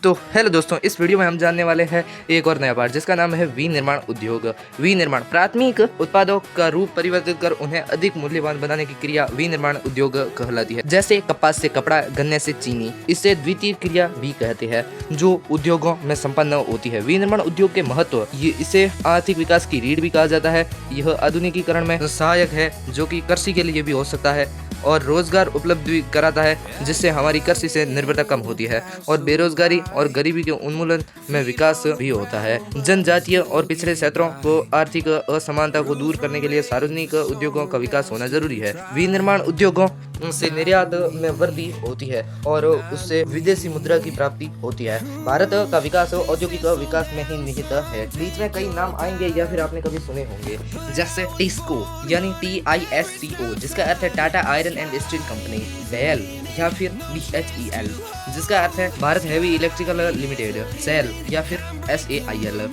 तो हेलो दोस्तों, इस वीडियो में हम जानने वाले हैं एक और नया पार्ट जिसका नाम है विनिर्माण उद्योग। विनिर्माण प्राथमिक उत्पादों का रूप परिवर्तित कर उन्हें अधिक मूल्यवान बनाने की क्रिया विनिर्माण उद्योग कहलाती है। जैसे कपास से कपड़ा, गन्ने से चीनी, इसे द्वितीय क्रिया भी कहते हैं, जो उद्योगों में संपन्न होती है। विनिर्माण उद्योग के महत्व, इसे आर्थिक विकास की रीढ़ भी कहा जाता है। यह आधुनिकीकरण में सहायक है, जो कि कृषि के लिए भी हो सकता है, और रोजगार उपलब्ध भी कराता है, जिससे हमारी कृषि से निर्भरता कम होती है और बेरोजगारी और गरीबी के उन्मूलन में विकास भी होता है। जनजातीय और पिछड़े क्षेत्रों को आर्थिक असमानता को दूर करने के लिए सार्वजनिक उद्योगों का विकास होना जरूरी है। विनिर्माण उद्योगों से निर्यात में वृद्धि होती है और उससे विदेशी मुद्रा की प्राप्ति होती है। भारत का विकास औद्योगिक विकास में ही निहित है। बीच में कई नाम आएंगे या फिर आपने कभी सुने होंगे, जैसे टिस्को यानी TISCO, जिसका अर्थ है Tata iron and steel company, BHEL या फिर BHEL, जिसका अर्थ है Bharat heavy electrical limited, SAIL या फिर SAIL,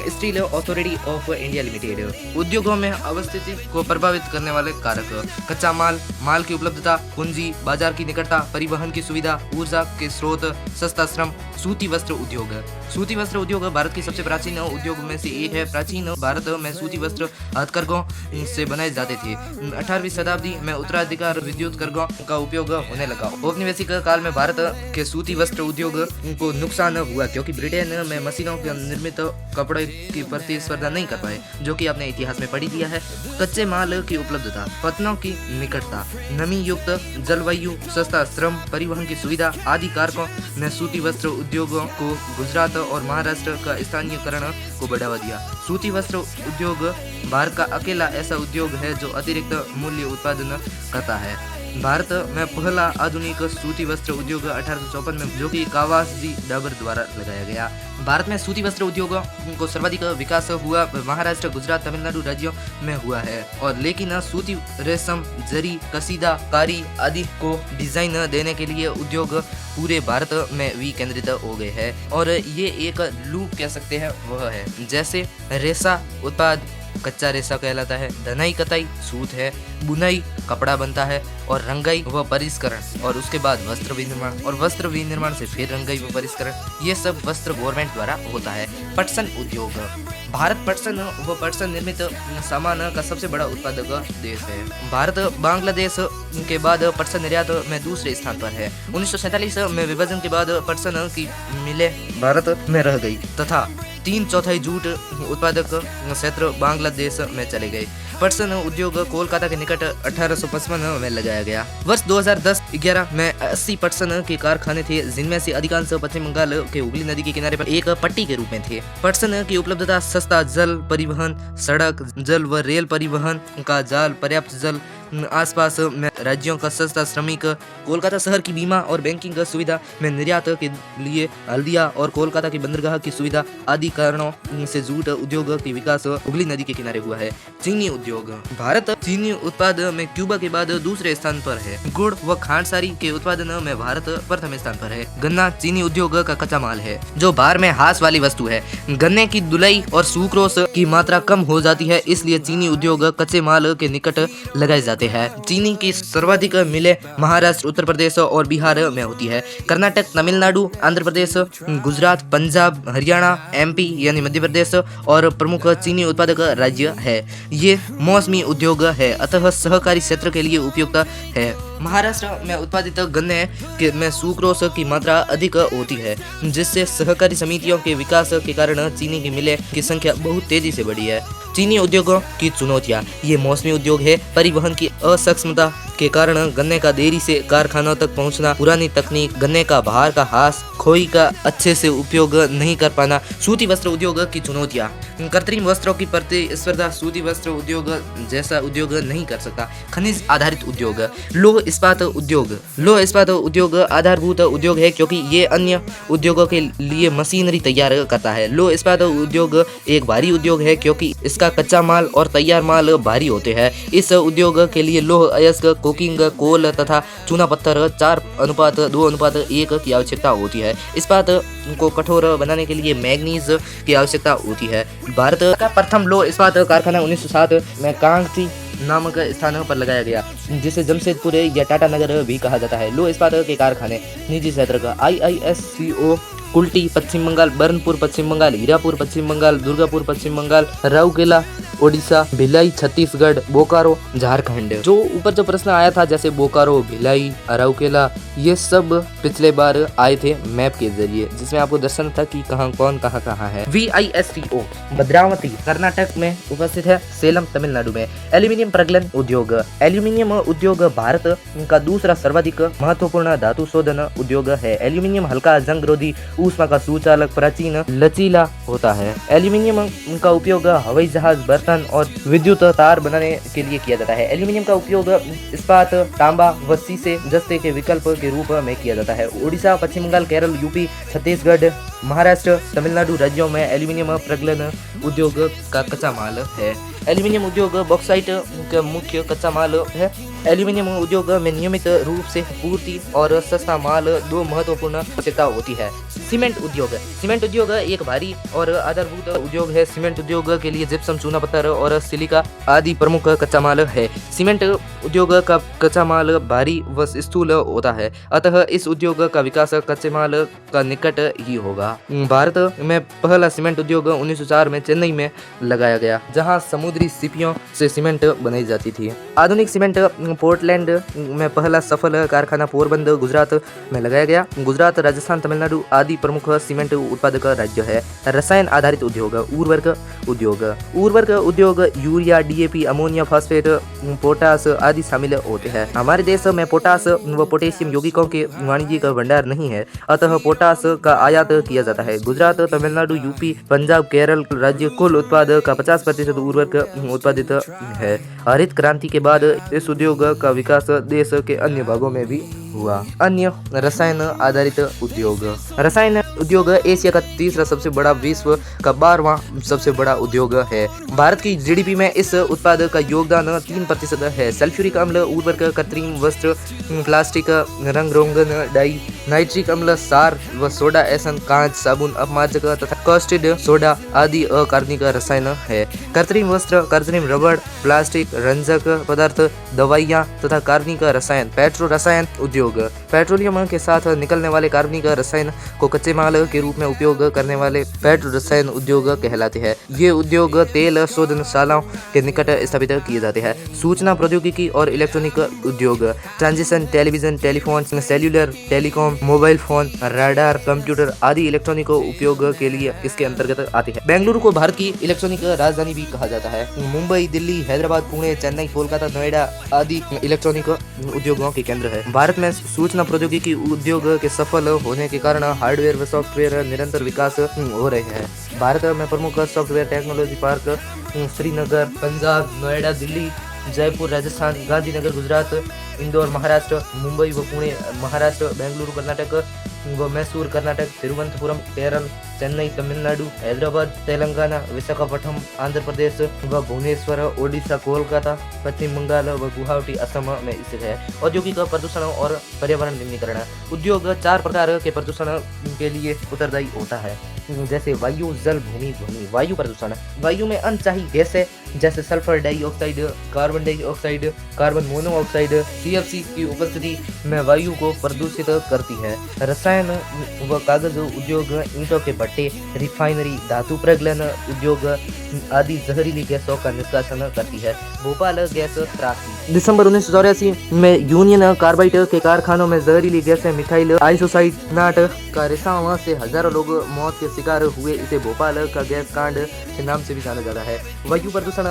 steel authority of India limited. उद्योगों में अवस्थिति को प्रभावित करने वाले कारक: कच्चा माल, माल की उपलब्धता, पूंजी, बाजार की निकटता, परिवहन की सुविधा, ऊर्जा के स्रोत, सस्ता श्रम। सूती वस्त्र उद्योग। सूती वस्त्र उद्योग भारत की सबसे प्राचीन उद्योग में से एक है। प्राचीन भारत में सूती वस्त्र हथकरघों से बनाए जाते थे। 18वीं शताब्दी में उत्तराधिकार विद्युत करघों का उपयोग होने लगा। औपनिवेशिक काल में भारत के सूती वस्त्र उद्योग को नुकसान हुआ, क्योंकि ब्रिटेन में मशीनों के निर्मित कपड़े की प्रतिस्पर्धा नहीं कर पाए, जो कि आपने इतिहास में पढ़ी दिया है। कच्चे माल की उपलब्धता, पत्तनों की निकटता, नमी युक्त जलवायु, सस्ता श्रम, परिवहन की सुविधा आदि कारकों ने सूती वस्त्र उद्योगों को गुजरात और महाराष्ट्र का स्थानीयकरण को बढ़ावा दिया। सूती वस्त्र उद्योग भारत का अकेला ऐसा उद्योग है जो अतिरिक्त मूल्य उत्पादन करता है। भारत में पहला आधुनिक सूती वस्त्र उद्योग 1854 में, जो कि कावासजी डाबर द्वारा लगाया गया। भारत में सूती वस्त्र उद्योगों को सर्वाधिक विकास हुआ महाराष्ट्र, गुजरात, तमिलनाडु राज्यों में हुआ है, और लेकिन सूती, रेशम, जरी, कसीदाकारी आदि को डिजाइन देने के लिए उद्योग पूरे भारत में विकेंद्रित हो गए हैं, और ये एक लूप कह सकते हैं वह है। जैसे रेशा उत्पाद कच्चा रेशा कहलाता है, धनाई कताई सूत है, बुनाई कपड़ा बनता है, और रंगाई व परिष्करण, और उसके बाद वस्त्र विनिर्माण, और वस्त्र विनिर्माण से फिर रंगाई व परिष्करण। ये सब वस्त्र गवर्नमेंट द्वारा होता है। पटसन उद्योग। भारत पटसन व पटसन निर्मित सामान का सबसे बड़ा उत्पादक देश है। भारत बांग्लादेश के बाद पटसन निर्यात में दूसरे स्थान पर है। 1947 में विभाजन के बाद पटसन की मिलें भारत में रह गई तथा 3/4 जूट उत्पादक क्षेत्र बांग्लादेश में चले गए। पटसन उद्योग कोलकाता के निकट 1855 में लगाया गया। वर्ष 2010-11 में 80 पटसन के कारखाने थे, जिनमें से अधिकांश पश्चिम बंगाल के हुगली नदी के किनारे पर एक पट्टी के रूप में थे। पटसन की उपलब्धता, सस्ता जल परिवहन, सड़क, जल व रेल परिवहन का जाल, पर्याप्त जल, आसपास में राज्यों का सस्ता श्रमिक, कोलकाता शहर की बीमा और बैंकिंग सुविधा में निर्यात के लिए हल्दिया और कोलकाता की बंदरगाह की सुविधा आदि कारणों से जूट उद्योग के विकास हुगली नदी के किनारे हुआ है। चीनी उद्योग। भारत चीनी उत्पाद में क्यूबा के बाद दूसरे स्थान पर है। गुड़ व खांडसारी के उत्पादन में भारत प्रथम स्थान पर है। गन्ना चीनी उद्योग का कच्चा माल है, जो बाहर में हास वाली वस्तु है। गन्ने की धुलाई और सुक्रोस की मात्रा कम हो जाती है, इसलिए चीनी उद्योग कच्चे माल के निकट लगाए जाते हैं। चीनी की सर्वाधिक मिलें महाराष्ट्र, उत्तर प्रदेश और बिहार में होती है। कर्नाटक, तमिलनाडु, आंध्र प्रदेश, गुजरात, पंजाब, हरियाणा, MP यानी मध्य प्रदेश और प्रमुख चीनी उत्पादक राज्य है। ये मौसमी उद्योग है, अतः सहकारी क्षेत्र के लिए उपयुक्त है। महाराष्ट्र में उत्पादित गन्ने में सुक्रोस की मात्रा अधिक होती है, जिससे सहकारी समितियों के विकास के कारण चीनी की मिलें की संख्या बहुत तेजी से बढ़ी है। चीनी उद्योगों की चुनौतियां। ये मौसमी उद्योग है। परिवहन की असक्षमता के कारण गन्ने का देरी से कारखानों तक पहुंचना, पुरानी तकनीक, गन्ने का बाहर का हास, खोई का अच्छे से उपयोग नहीं कर पाना। सूती वस्त्र उद्योग की चुनौतियां। कृत्रिम वस्त्रों की प्रतिस्पर्धा सूती वस्त्र उद्योग जैसा उद्योग नहीं कर सकता। खनिज आधारित उद्योग। लौह इस्पात उद्योग। लौह इस्पात उद्योग आधारभूत उद्योग है, क्योंकि ये अन्य उद्योगों के लिए मशीनरी तैयार करता है। लौह इस्पात उद्योग एक भारी उद्योग है, क्योंकि इसका कच्चा माल और तैयार माल भारी होते हैं। इस उद्योग के लिए लौह अयस्क, कोकिंग, कोल तथा चूना पत्थर 4:2:1 की आवश्यकता होती है। इस्पात को कठोर बनाने के लिए मैग्नीज की आवश्यकता होती है। भारत का प्रथम लौह इस्पात कारखाना 1907 में कांगसी नामक स्थानों पर लगाया गया, जिसे जमशेदपुर या टाटा नगर भी कहा जाता है। लौह इस्पात के कारखाने निजी क्षेत्र का IISCO कुल्टी पश्चिम बंगाल, बर्नपुर पश्चिम बंगाल, हीरापुर पश्चिम बंगाल, दुर्गापुर पश्चिम बंगाल, राउरकेला ओडिशा, भिलाई छत्तीसगढ़, बोकारो झारखंड। जो ऊपर जो प्रश्न आया था जैसे बोकारो, भिलाई, राउरकेला, ये सब पिछले बार आए थे मैप के जरिए, जिसमें आपको दर्शन था कि कहाँ कौन कहाँ है। VISTO भद्रावती कर्नाटक में उपस्थित है, सेलम तमिलनाडु में। एल्यूमिनियम प्रगलन उद्योग, एल्यूमिनियम उद्योग भारत का दूसरा सर्वाधिक महत्वपूर्ण धातु शोधन उद्योग है। एल्यूमिनियम हल्का, जंगरोधी, ऊष्मा का सुचालक, प्राचीन, लचीला होता है। एल्यूमिनियम का उपयोग हवाई जहाज, बर्तन और विद्युत तार बनाने के लिए किया जाता है। एल्यूमिनियम का उपयोग इस्पात, तांबा व शीशे जस्ते के विकल्प के रूप में किया जाता है। उड़ीसा, पश्चिम बंगाल, केरल, यूपी, छत्तीसगढ़, महाराष्ट्र, तमिलनाडु राज्यों में एल्यूमिनियम प्रगलन उद्योग का कच्चा माल है। एल्यूमिनियम उद्योग बॉक्साइट का मुख्य कच्चा माल है। एल्यूमिनियम उद्योग में नियमित रूप से पूर्ति और सस्ता माल दो महत्वपूर्ण आवश्यकता होती है। सीमेंट उद्योग, सीमेंट उद्योग एक भारी और आधारभूत उद्योग है। सीमेंट उद्योग के लिए जिप्सम, चूना पत्थर और सिलिका आदि प्रमुख कच्चा माल है। सीमेंट उद्योग का कच्चा माल भारी व स्थूल होता है, अतः इस उद्योग का विकास कच्चे माल का निकट ही होगा। भारत में पहला सीमेंट उद्योग 1904 में चेन्नई में लगाया गया, जहां समुद्री सीपियों से सीमेंट बनाई जाती थी। आधुनिक सीमेंट पोर्टलैंड में पहला सफल कारखाना पोरबंदर गुजरात में लगाया गया। गुजरात, राजस्थान, तमिलनाडु आदि प्रमुख सीमेंट उत्पादक राज्य है। रसायन आधारित उद्योग, उर्वरक उद्योग, उर्वरक उद्योग urea, DAP, ammonia, phosphate, potash आदि शामिल होते हैं। हमारे देश में पोटास व पोटेशियम यौगिकों के वाणिज्यिक भंडार नहीं है, अतः पोटास का आयात किया जाता है। गुजरात, तमिलनाडु, यूपी, पंजाब, केरल राज्य कुल उत्पाद का 50% उर्वरक उत्पादित है। हरित क्रांति के बाद इस उद्योग का विकास देश के अन्य भागों में भी हुआ। अन्य रसायन आधारित उद्योग, रसायन उद्योग एशिया का तीसरा सबसे बड़ा, विश्व का 12वां सबसे बड़ा उद्योग है। भारत की GDP में इस उत्पाद का योगदान 3% है। सल्फ्यूरिक अम्ल उर्वरक, कृत्रिम वस्त्र, प्लास्टिक, रंग रोगन, डाई, नाइट्रिक अम्ल, सार व सोडा एसन, कांच, साबुन, अपमार्जक तथा कॉस्टिड सोडा आदि अकार्बनिक रसायन है। कृत्रिम वस्त्र, कृत्रिम रबड़, प्लास्टिक, रंजक पदार्थ, दवाइयाँ तथा कार्बनिक रसायन। पेट्रो रसायन उद्योग, पेट्रोलियम के साथ निकलने वाले कार्बनिक रसायन को कच्चे माल के रूप में उपयोग करने वाले पेट्रो रसायन उद्योग कहलाते हैं। ये उद्योग तेल शोधनशालाओं के निकट स्थापित किए जाते हैं। सूचना प्रौद्योगिकी और इलेक्ट्रॉनिक उद्योग, transition, television, telephone, cellular, telecom, mobile phone, radar, computer आदि इलेक्ट्रॉनिक उपयोग के लिए इसके अंतर्गत आते हैं। बेंगलुरु को भारत की इलेक्ट्रॉनिक राजधानी भी कहा जाता है। मुंबई, दिल्ली, हैदराबाद, पुणे, चेन्नई, कोलकाता, नोएडा आदि इलेक्ट्रॉनिक उद्योगों के केंद्र है। भारत में सूचना प्रौद्योगिकी उद्योग के सफल होने के कारण हार्डवेयर व सॉफ्टवेयर निरंतर विकास हो रहे हैं। भारत में प्रमुख software technology park Srinagar, Punjab, Noida, Delhi, Jaipur Rajasthan, Gandhinagar Gujarat, Indore Maharashtra, Mumbai व पुणे महाराष्ट्र, बेंगलुरु कर्नाटक व मैसूर कर्नाटक, तिरुवनंतपुरम केरल, चेन्नई तमिलनाडु, हैदराबाद तेलंगाना, विशाखापट्टनम आंध्र प्रदेश व भुवनेश्वर ओडिशा, कोलकाता पश्चिम बंगाल व गुवाहाटी असम में स्थित है। औद्योगिक प्रदूषण और पर्यावरण निम्नीकरण, उद्योग 4 प्रकार के प्रदूषण के लिए उत्तरदायी होता है, जैसे वायु, जल, भूमि, ध्वनि। वायु प्रदूषण, वायु में अनचाही गैसें जैसे sulphur dioxide, carbon dioxide, carbon monoxide, CFC की उपस्थिति में वायु को प्रदूषित करती है। रसायन व कागज उद्योग, ईंटों के भट्टे, रिफाइनरी, धातु प्रगलन उद्योग आदि जहरीली गैसों का निष्कासन करती है। भोपाल गैस त्रासदी, दिसंबर 1984 में यूनियन कार्बाइड के कारखानों में जहरीली गैसें मिथाइल आइसोसाइनाट का रिसाव से हजारों लोग मौत के शिकार हुए। इसे भोपाल का गैस कांड के नाम से भी जाना जाता है। वायु प्रदूषण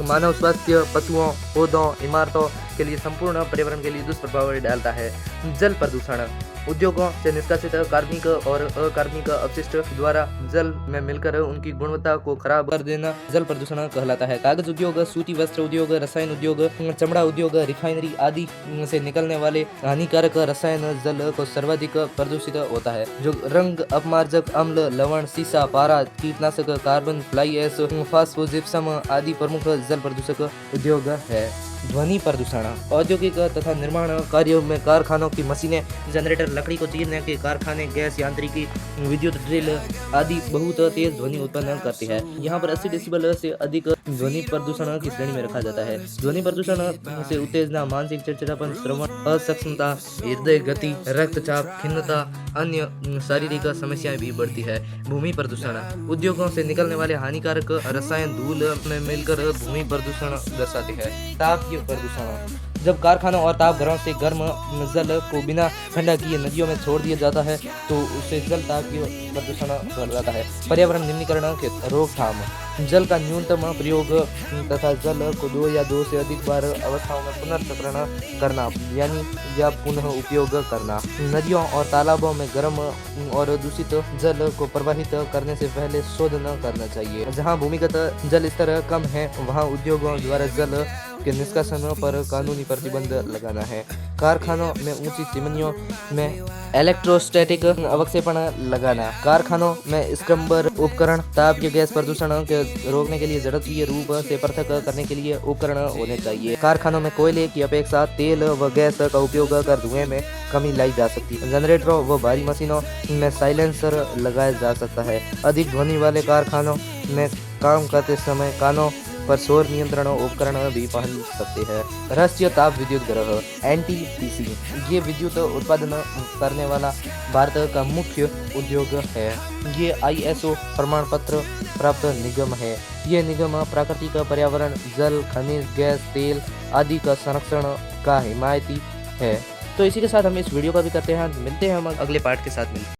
मानव स्वास्थ्य, पशुओं, पौधों, इमारतों के लिए संपूर्ण पर्यावरण के लिए दुष्प्रभाव डालता है। जल प्रदूषण, उद्योगों से निष्कासित कार्बनिक और अकार्बनिक अपशिष्ट द्वारा जल में मिलकर उनकी गुणवत्ता को खराब कर देना जल प्रदूषण कहलाता है। कागज उद्योग, सूती वस्त्र उद्योग, रसायन उद्योग, चमड़ा उद्योग, रिफाइनरी आदि से निकलने वाले हानिकारक रसायन जल को सर्वाधिक प्रदूषित होता है। जो रंग, अपमार्जक, अम्ल, लवण, सीसा, पारा, कीटनाशक, कार्बन फ्लाई ऐश, फास्फोजिप्सम आदि प्रमुख जल प्रदूषक उद्योग है। ध्वनि प्रदूषण। औद्योगिक तथा निर्माण कार्यों में कारखानों की मशीनें, जनरेटर, लकड़ी को चीरने के कारखाने, गैस यांत्रिकी, विद्युत ड्रिल आदि बहुत तेज ध्वनि उत्पन्न करती है। यहाँ पर 80 डेसिबल से अधिक ध्वनि प्रदूषण की श्रेणी में रखा जाता है। ध्वनि प्रदूषण से उत्तेजना, मानसिक चिड़चिड़ापन, श्रवण असक्षमता, हृदय गति, रक्तचाप, खिन्नता, अन्य शारीरिक समस्याएं भी बढ़ती है। भूमि प्रदूषण। उद्योगों से निकलने वाले हानिकारक रसायन धूल में मिलकर भूमि प्रदूषण दर्शाते हैं। तापीय प्रदूषण। जब कारखानों और ताप घरों से गर्म जल को बिना ठंडा किए नदियों में छोड़ दिया जाता है तो उससे जल तापीय प्रदूषण बढ़ जाता है। पर्यावरण निम्नीकरण के रोकथाम। जल का न्यूनतम प्रयोग तथा जल को 2 या 2 से अधिक बार अवस्थाओं में पुनर्चक्रण करना यानी या पुनः उपयोग करना। नदियों और तालाबों में गर्म और दूषित जल को प्रवाहित करने से पहले शोध न करना चाहिए। जहां भूमिगत जल स्तर कम है वहां उद्योगों द्वारा जल के निष्कासन पर कानूनी प्रतिबंध लगाना है। कारखानों में ऊंची चिमनियों में इलेक्ट्रोस्टैटिक अवक्षेपण लगाना। कारखानों में स्क्रम्बर उपकरण तापीय गैस प्रदूषण के रोकने के लिए जड़त्वीय रूप से पृथक करने के लिए उपकरण होने चाहिए। कारखानों में कोयले की अपेक्षा तेल व गैस का उपयोग कर धुएं में कमी लाई जा सकती है। जनरेटरों व भारी मशीनों में साइलेंसर लगाया जा सकता है। अधिक ध्वनि वाले कारखानों में काम करते समय कानों पर शोर नियंत्रण उपकरण भी पहन सकते हैं। राष्ट्रीय ताप विद्युत ग्रह NTPC ये विद्युत उत्पादन करने वाला भारत का मुख्य उद्योग है। ये ISO प्रमाण पत्र प्राप्त निगम है। ये निगम प्राकृतिक पर्यावरण, जल, खनिज, गैस, तेल आदि का संरक्षण का हिमायती है। तो इसी के साथ हम इस वीडियो का भी करते हैं। मिलते हैं हम अगले पार्ट के साथ।